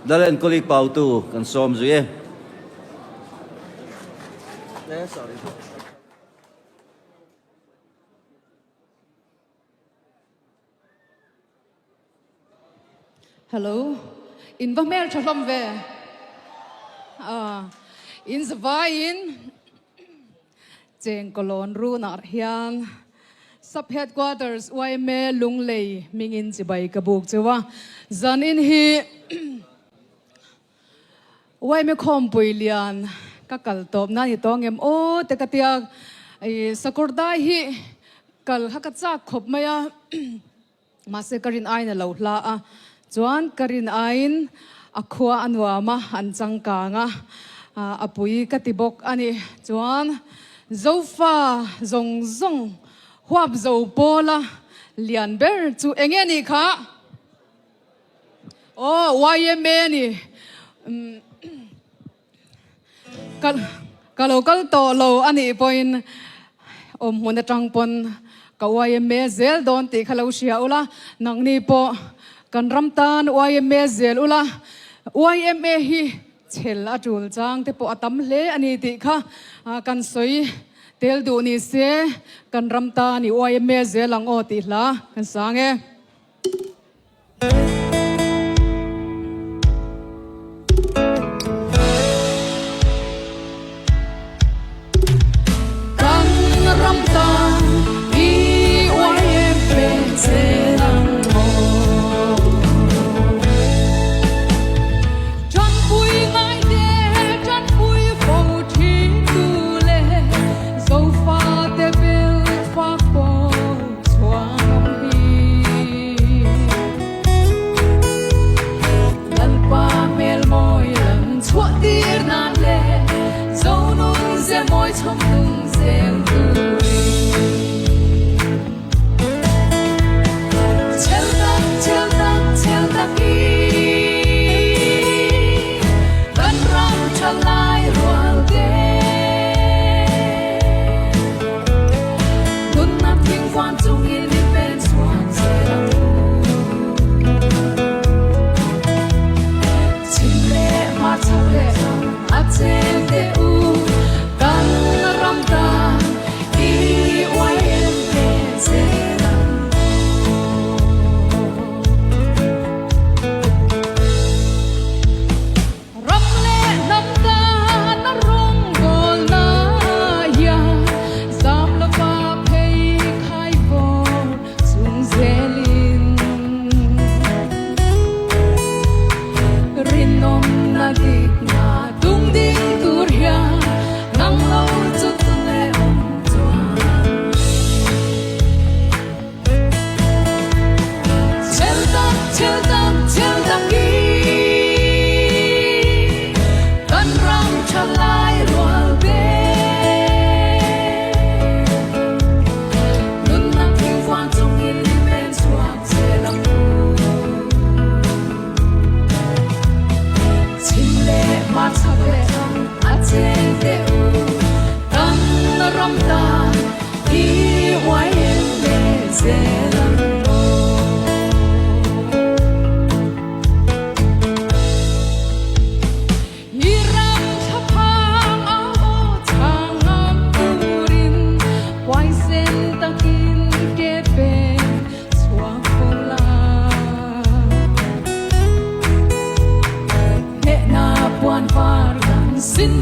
Dalen kolik pau tu kan som zuye. Sorry. Hello, in Vamer Chalom ve. In Zavain, Jeng Kolon Runar Hian, Sub Headquarters, YME Lunglei, Mingin Zibai Kabuk Zewa, Zanin Hi, YME Kompuilian, Kakal Top, Nani Tongem, O, Tekatiag, Sakordai, Kal Hakatsa Kopmaya, Masekarin Aina Lautla. Chuan karin ain akwa anwama an changka nga apui katibok ani chuan zofa zong huap zo pola lian ber chu engeni kha YMA ni kalokal to lo ani point mona tangpon ka YMA zel don ti khalo sia ula nangni po kan ramtan YMA zel ula YMA hi chel atul chang te po atam hle ani ti kha kan soi tel du ni se kan ramtan ni YMA zel ang o ti hla kan sange kan ramtan i YMA zel ang Sin